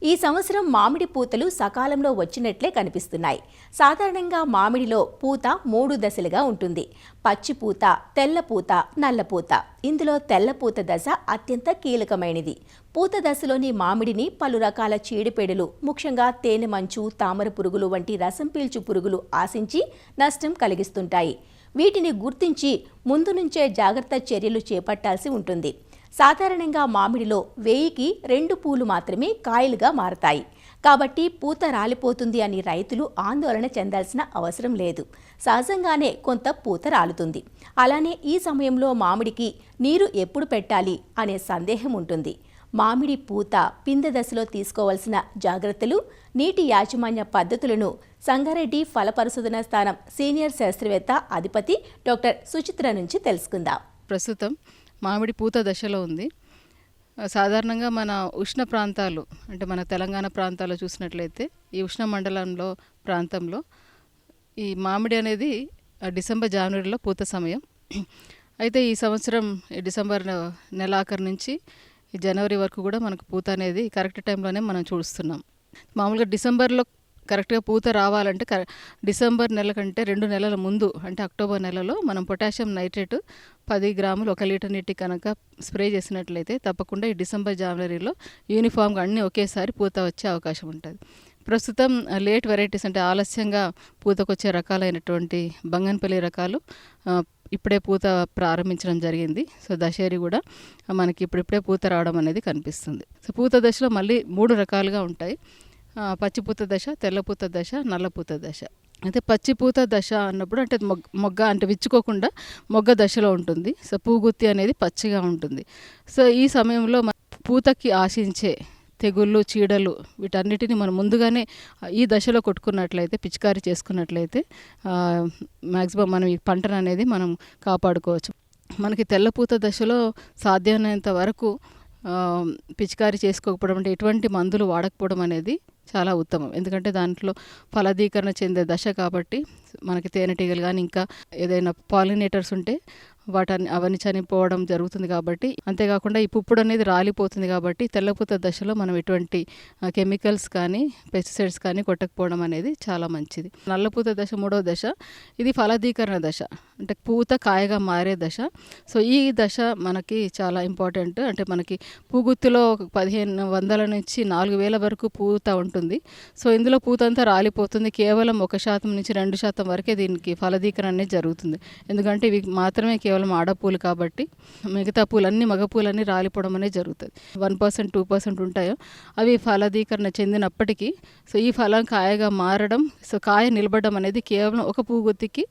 ఈ సంవత్సరం మామిడి పూతలు సకాలంలో వచ్చినట్లే కనిపిస్తున్నాయి. సాధారణంగా మామిడిలో పూత 3 దశలుగా ఉంటుంది. పచ్చి పూత, తెల్ల పూత, నల్ల పూత. ఇందులో తెల్ల పూత దశ అత్యంత కీలకమైనది. పూత దశలోని మామిడిని పలు రకాల చీడపీడలు, ముఖ్యంగా తేనె మంచు, తామర పురుగులు వంటి రసం పీల్చు పురుగులు ఆశించి నష్టం కలిగిస్తుంటాయి. వీటిని గుర్తించి ముందు నుంచే జాగ్రత్త చర్యలు చేపట్టాల్సి ఉంటుంది. సాధారణంగా మామిడిలో 1000కి 2 పూలు మాత్రమే కాయలుగా మారతాయి. కాబట్టి పూత రాలిపోతుంది అని రైతులు ఆందోళన చెందాల్సిన అవసరం లేదు. సహజంగానే కొంత పూత రాలుతుంది. అలానే ఈ సమయంలో మామిడికి నీరు ఎప్పుడు పెట్టాలి అనే సందేహం ఉంటుంది. మామిడి పూత పిందె దశలో తీసుకోవాల్సిన జాగ్రత్తలు, నీటి యాజమాన్య పద్ధతులను సంగారెడ్డి ఫల పరిశోధన స్థానం సీనియర్ శాస్త్రవేత్త అధిపతి డాక్టర్ సుచిత్ర నుంచి తెలుసుకుందాం. ప్రస్తుతం మామిడి పూత దశలో ఉంది. సాధారణంగా మన ఉష్ణ ప్రాంతాలు అంటే మన తెలంగాణ ప్రాంతాల్లో చూసినట్లయితే ఈ ఉష్ణ మండలంలో ప్రాంతంలో ఈ మామిడి అనేది డిసెంబర్ జనవరిలో పూత సమయం. అయితే ఈ సంవత్సరం డిసెంబర్ నెలాఖరు నుంచి ఈ జనవరి వరకు కూడా మనకు పూత అనేది కరెక్ట్ టైంలోనే మనం చూస్తున్నాం. మామూలుగా డిసెంబర్లో కరెక్ట్గా పూత రావాలంటే డిసెంబర్ నెల కంటే 2 నెలల ముందు అంటే అక్టోబర్ నెలలో మనం పొటాషియం నైట్రేట్ 10 గ్రాములు 1 లీటర్ నీటి కనుక స్ప్రే చేసినట్లయితే తప్పకుండా ఈ డిసెంబర్ జనవరిలో యూనిఫామ్గా అన్నీ ఒకేసారి పూత వచ్చే అవకాశం ఉంటుంది. ప్రస్తుతం లేట్ వెరైటీస్ అంటే ఆలస్యంగా పూతకొచ్చే రకాలైనటువంటి బంగన్పల్లి రకాలు ఇప్పుడే పూత ప్రారంభించడం జరిగింది. సో దశేరి కూడా మనకి ఇప్పుడిప్పుడే పూత రావడం అనేది కనిపిస్తుంది. సో పూత దశలో మళ్ళీ 3 రకాలుగా ఉంటాయి. పచ్చిపూత దశ, తెల్లపూత దశ, నల్లపూత దశ. అయితే పచ్చిపూత దశ అన్నప్పుడు అంటే మొగ్గ అంటే విచ్చుకోకుండా మొగ్గ దశలో ఉంటుంది. సో పూగుత్తి అనేది పచ్చిగా ఉంటుంది. సో ఈ సమయంలో పూతకి ఆశించే తెగుళ్ళు, చీడలు వీటన్నిటిని మనం ముందుగానే ఈ దశలో కొట్టుకున్నట్లయితే, పిచికారీ చేసుకున్నట్లయితే మ్యాక్సిమం మనం ఈ పంటను అనేది మనం కాపాడుకోవచ్చు. మనకి తెల్లపూత దశలో సాధ్యమైనంత వరకు పిచికారీ చేసుకోకపోవడం అంటే ఎటువంటి మందులు వాడకపోవడం అనేది చాలా ఉత్తమం. ఎందుకంటే దాంట్లో ఫలదీకరణ చెందే దశ కాబట్టి మనకి తేనెటీగలు కానీ ఇంకా ఏదైనా పాలినేటర్స్ ఉంటే అవన్నీ చనిపోవడం జరుగుతుంది. కాబట్టి అంతేకాకుండా ఈ పుప్పుడు అనేది రాలిపోతుంది. కాబట్టి తెల్లపూత దశలో మనం ఎటువంటి కెమికల్స్ కానీ పెస్టిసైడ్స్ కానీ కొట్టకపోవడం అనేది చాలా మంచిది. నల్లపూత దశ 3వ దశ, ఇది ఫలదీకరణ దశ అంటే పూత కాయగా మారే దశ. సో ఈ దశ మనకి చాలా ఇంపార్టెంట్. అంటే మనకి పూగుత్తిలో 1500 నుంచి 4000 వరకు పూత ఉంటుంది. సో ఇందులో పూత అంతా రాలిపోతుంది. కేవలం 1% నుంచి 2% వరకే దీనికి ఫలదీకరణ అనేది జరుగుతుంది. ఎందుకంటే ఇవి మాత్రమే కేవలం ఆడపూలు కాబట్టి మిగతా పూలన్నీ మగ పూలన్నీ రాలిపోవడం అనేది జరుగుతుంది. 1%, 2% ఉంటాయో అవి ఫలదీకరణ చెందినప్పటికీ సో ఈ ఫలం కాయగా మారడం, సో కాయ నిలబడడం అనేది కేవలం ఒక పూగుత్తికి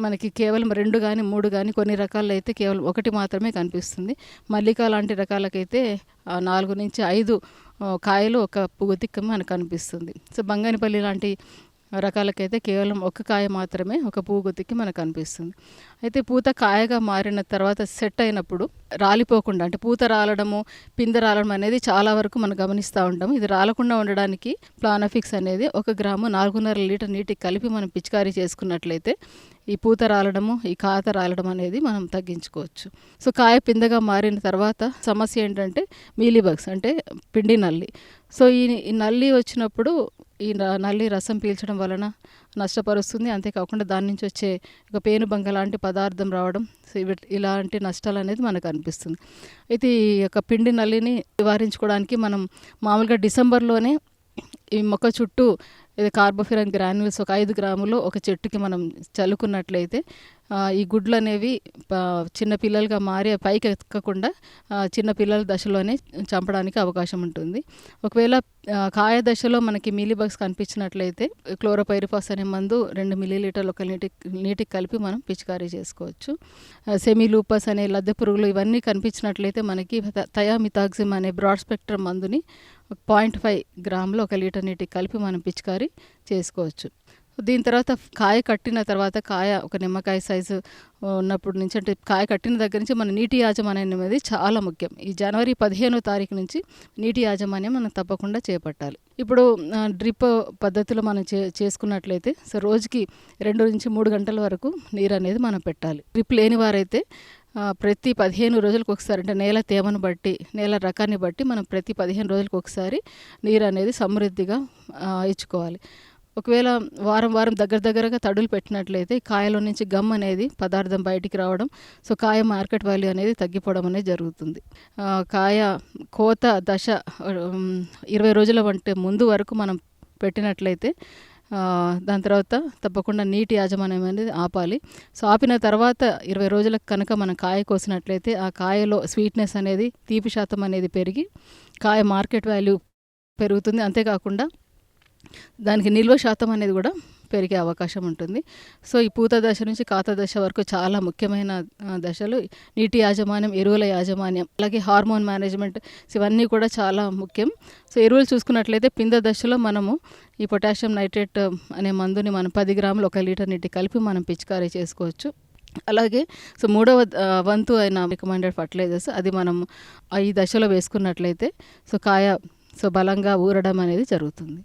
మనకి కేవలం 2 కానీ 3 కానీ కొన్ని రకాల్లో అయితే కేవలం 1 మాత్రమే కనిపిస్తుంది. మల్లిక లాంటి రకాలకైతే 4 నుంచి 5 కాయలు ఒక పూగుత్తికి మనకు కనిపిస్తుంది. సో బంగనపల్లి లాంటి రకాలకైతే కేవలం 1 కాయ మాత్రమే ఒక పూగుత్తికి మనకు కనిపిస్తుంది. అయితే పూత కాయగా మారిన తర్వాత సెట్ అయినప్పుడు రాలిపోకుండా అంటే పూత రాలడము, పిందె రాలడం అనేది చాలా వరకు మనం గమనిస్తూ ఉంటాము. ఇది రాలకుండా ఉండడానికి ప్లానఫిక్స్ అనేది 1 గ్రాము 4.5 లీటర్ నీటికి కలిపి మనం పిచికారీ చేసుకున్నట్లయితే ఈ పూత రాలడము, ఈ కాత రాలడం అనేది మనం తగ్గించుకోవచ్చు. సో కాయ పిందెగా మారిన తర్వాత సమస్య ఏంటంటే మీలీబగ్స్ అంటే పిండి నల్లి. సో ఈ నల్లి వచ్చినప్పుడు ఈ నల్లి రసం పీల్చడం వలన నష్టపరుస్తుంది. అంతేకాకుండా దాని నుంచి వచ్చే ఒక పేనుబంక లాంటి పదార్థం రావడం, ఇలాంటి నష్టాలు అనేది మనకు అనిపిస్తుంది. అయితే ఈ యొక్క పిండి నల్లిని నివారించుకోవడానికి మనం మామూలుగా డిసెంబర్లోనే ఈ మొక్క చుట్టూ ఇది కార్బోఫిరాన్ గ్రాన్యూల్స్ ఒక 5 గ్రాములు ఒక చెట్టుకి మనం చల్లుకున్నట్లయితే ఈ గుడ్లు అనేవి చిన్న పిల్లలుగా మారి పైకి ఎక్కకుండా చిన్న పిల్లల దశలోనే చంపడానికి అవకాశం ఉంటుంది. ఒకవేళ కాయ దశలో మనకి మీలీబగ్స్ కనిపించినట్లయితే క్లోరోపైరిఫాస్ అనే మందు 2 మిల్లీలీటర్లు 1 నీటికి కలిపి మనం పిచికారీ చేసుకోవచ్చు. సెమీలూపస్ అనే లద్దె పురుగులు ఇవన్నీ కనిపించినట్లయితే మనకి థయామిథాక్సిమ్ అనే బ్రాడ్ స్పెక్ట్రమ్ మందుని 0.5 గ్రాములు 1 లీటర్ నీటికి కలిపి మనం పిచికారీ చేసుకోవచ్చు. దీని తర్వాత కాయ కట్టిన తర్వాత కాయ ఒక నిమ్మకాయ సైజు ఉన్నప్పుడు నుంచి అంటే కాయ కట్టిన దగ్గర నుంచి మన నీటి యాజమాన్యం అనేది చాలా ముఖ్యం. ఈ జనవరి 15వ తారీఖు నుంచి నీటి యాజమాన్యం మనం తప్పకుండా చేపట్టాలి. ఇప్పుడు డ్రిప్ పద్ధతిలో మనం చేసుకున్నట్లయితే సో రోజుకి 2 నుంచి 3 గంటల వరకు నీరు అనేది మనం పెట్టాలి. డ్రిప్ లేని వారైతే ప్రతి 15 రోజులకు ఒకసారి, అంటే నేల తేమను బట్టి, నేల రకాన్ని బట్టి మనం ప్రతి 15 రోజులకు ఒకసారి నీరు అనేది సమృద్ధిగా ఇచ్చుకోవాలి. ఒకవేళ వారం దగ్గరగా తడులు పెట్టినట్లయితే కాయలో నుంచి గమ్ అనేది పదార్థం బయటికి రావడం, సో కాయ మార్కెట్ వాల్యూ అనేది తగ్గిపోవడం అనేది జరుగుతుంది. కాయ కోత దశ 20 రోజుల వంటి ముందు వరకు మనం పెట్టినట్లయితే దాని తర్వాత తప్పకుండా నీటి యాజమాన్యం అనేది ఆపాలి. సో ఆపిన తర్వాత 20 రోజులకు కనుక మనం కాయ కోసినట్లయితే ఆ కాయలో స్వీట్నెస్ అనేది, తీపి శాతం అనేది పెరిగి కాయ మార్కెట్ వాల్యూ పెరుగుతుంది. అంతేకాకుండా దానికి నిల్వ శాతం అనేది కూడా పెరిగే అవకాశం ఉంటుంది. సో ఈ పూత దశ నుంచి కాత దశ వరకు చాలా ముఖ్యమైన దశలు నీటి యాజమాన్యం, ఎరువుల యాజమాన్యం, అలాగే హార్మోన్ మేనేజ్మెంట్, ఇవన్నీ కూడా చాలా ముఖ్యం. సో ఎరువులు చూసుకున్నట్లయితే పింద దశలో మనము ఈ పొటాషియం నైట్రేట్ అనే మందుని మనం 10 గ్రాములు 1 లీటర్ నీటి కలిపి మనం పిచికారీ చేసుకోవచ్చు. అలాగే సో 3వ వంతు అయిన రికమెండెడ్ ఫర్టిలైజర్స్ అది మనం ఈ దశలో వేసుకున్నట్లయితే సో కాయ బలంగా ఊరడం అనేది జరుగుతుంది.